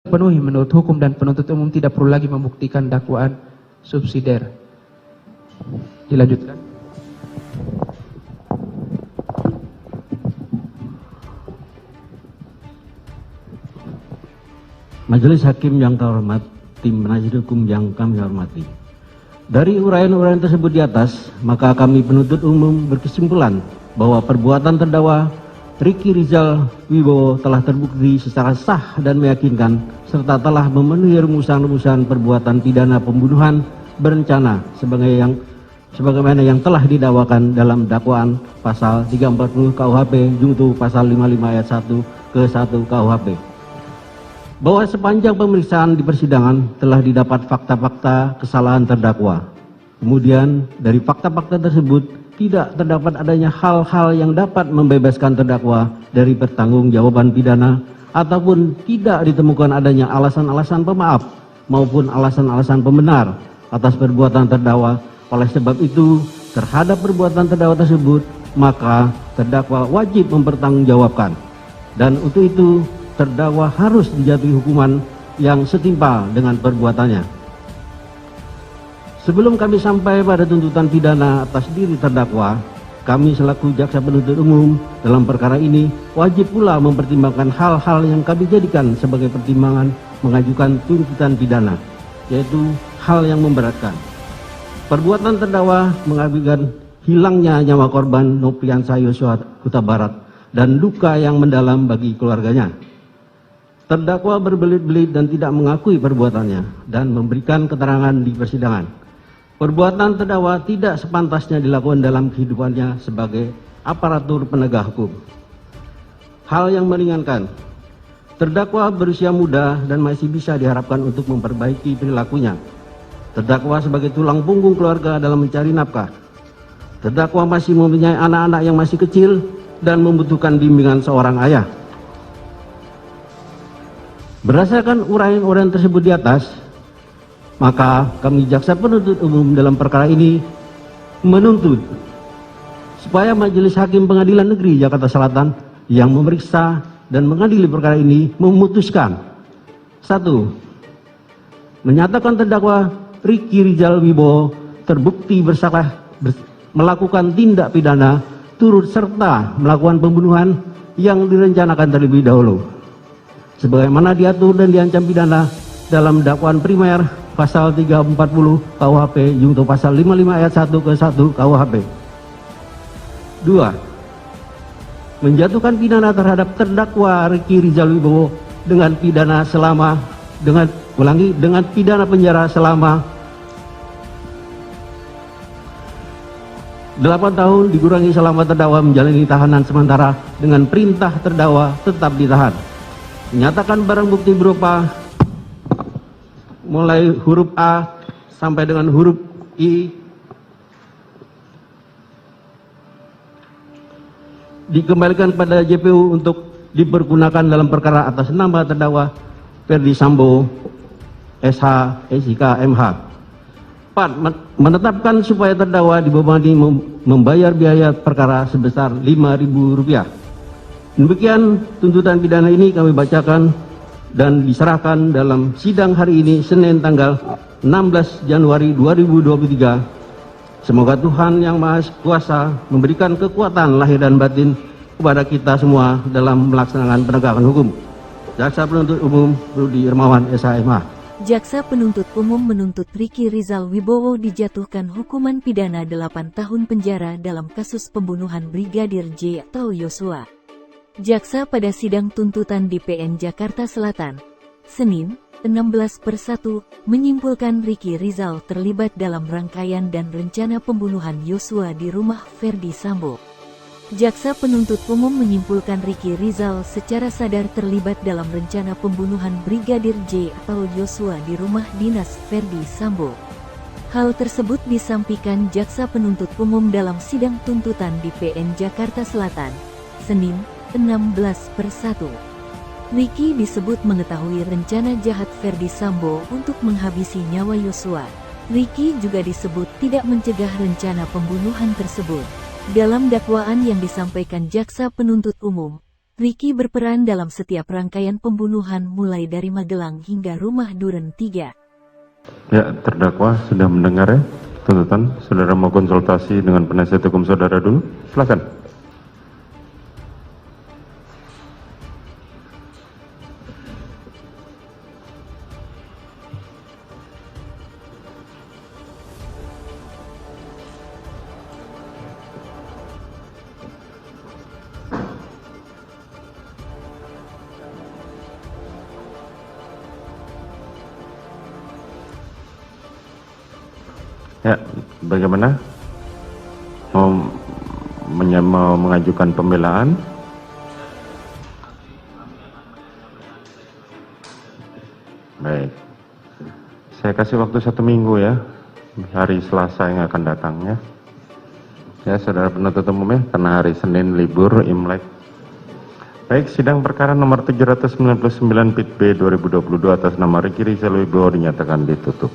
penuhi menurut hukum dan penuntut umum tidak perlu lagi membuktikan dakwaan subsidiar. Dilanjutkan. Majelis Hakim yang terhormat, tim penasihat hukum yang kami hormati. Dari uraian-uraian tersebut di atas, maka kami penuntut umum berkesimpulan bahwa perbuatan terdakwa Ricky Rizal Wibowo telah terbukti secara sah dan meyakinkan serta telah memenuhi rumusan-rumusan perbuatan pidana pembunuhan berencana sebagaimana yang telah didakwakan dalam dakwaan pasal 340 KUHP junto pasal 55 ayat 1 ke 1 KUHP. Bahwa sepanjang pemeriksaan di persidangan telah didapat fakta-fakta kesalahan terdakwa. Kemudian dari fakta-fakta tersebut tidak terdapat adanya hal-hal yang dapat membebaskan terdakwa dari pertanggungjawaban pidana ataupun tidak ditemukan adanya alasan-alasan pemaaf maupun alasan-alasan pembenar atas perbuatan terdakwa. Oleh sebab itu, terhadap perbuatan terdakwa tersebut, maka terdakwa wajib mempertanggungjawabkan. Dan untuk itu, terdakwa harus dijatuhi hukuman yang setimpal dengan perbuatannya. Sebelum kami sampai pada tuntutan pidana atas diri terdakwa, kami selaku jaksa penuntut umum dalam perkara ini wajib pula mempertimbangkan hal-hal yang kami jadikan sebagai pertimbangan mengajukan tuntutan pidana, yaitu hal yang memberatkan. Perbuatan terdakwa mengakibatkan hilangnya nyawa korban Nopriansa Yosua Huta Barat dan luka yang mendalam bagi keluarganya. Terdakwa berbelit-belit dan tidak mengakui perbuatannya dan memberikan keterangan di persidangan. Perbuatan terdakwa tidak sepantasnya dilakukan dalam kehidupannya sebagai aparatur penegak hukum. Hal yang meringankan, terdakwa berusia muda dan masih bisa diharapkan untuk memperbaiki perilakunya. Terdakwa sebagai tulang punggung keluarga dalam mencari nafkah. Terdakwa masih mempunyai anak-anak yang masih kecil dan membutuhkan bimbingan seorang ayah. Berdasarkan uraian-uraian tersebut di atas, maka kami jaksa penuntut umum dalam perkara ini menuntut supaya Majelis Hakim Pengadilan Negeri Jakarta Selatan yang memeriksa dan mengadili perkara ini memutuskan: 1. Menyatakan terdakwa Ricky Rizal Wibowo terbukti bersalah melakukan tindak pidana turut serta melakukan pembunuhan yang direncanakan terlebih dahulu, sebagaimana diatur dan diancam pidana dalam dakwaan primer pasal 340 KUHP junto pasal 55 ayat 1 ke 1 KUHP. 2. Menjatuhkan pidana terhadap terdakwa Ricky Rizal Wibowo dengan pidana penjara selama 8 tahun dikurangi selama terdakwa menjalani tahanan sementara dengan perintah terdakwa tetap ditahan. Menyatakan barang bukti berupa mulai huruf A sampai dengan huruf I dikembalikan pada JPU untuk dipergunakan dalam perkara atas nama terdakwa Ferdi Sambo SH SIK MH. 4. Menetapkan supaya terdakwa dibebani membayar biaya perkara sebesar Rp5.000. Demikian tuntutan pidana ini kami bacakan dan diserahkan dalam sidang hari ini Senin tanggal 16 Januari 2023. Semoga Tuhan Yang Maha Kuasa memberikan kekuatan lahir dan batin kepada kita semua dalam melaksanakan penegakan hukum. Jaksa Penuntut Umum Rudi Hermawan SHMH. Jaksa Penuntut Umum menuntut Ricky Rizal Wibowo dijatuhkan hukuman pidana 8 tahun penjara dalam kasus pembunuhan Brigadir J atau Yosua. Jaksa pada sidang tuntutan di PN Jakarta Selatan, Senin, 16/1, menyimpulkan Ricky Rizal terlibat dalam rangkaian dan rencana pembunuhan Yosua di rumah Ferdi Sambo. Jaksa Penuntut Umum menyimpulkan Ricky Rizal secara sadar terlibat dalam rencana pembunuhan Brigadir J atau Yosua di rumah dinas Ferdi Sambo. Hal tersebut disampaikan Jaksa Penuntut Umum dalam sidang tuntutan di PN Jakarta Selatan, Senin, 16/1. Ricky disebut mengetahui rencana jahat Ferdi Sambo untuk menghabisi nyawa Yosua. Ricky juga disebut tidak mencegah rencana pembunuhan tersebut. Dalam dakwaan yang disampaikan Jaksa Penuntut Umum, Ricky berperan dalam setiap rangkaian pembunuhan mulai dari Magelang hingga Rumah Duren 3. Ya, terdakwa sudah mendengar ya tuntutan. Saudara mau konsultasi dengan penasihat hukum saudara dulu? Silakan. Ya, bagaimana? Mau mengajukan pembelaan? Baik. Saya kasih waktu 1 minggu ya, hari Selasa yang akan datang ya. Ya, saudara penuntut umum ya, karena hari Senin libur Imlek. Baik, sidang perkara nomor 799 PIT B 2022 atas nama Ricky Rizal Wibowo dinyatakan ditutup.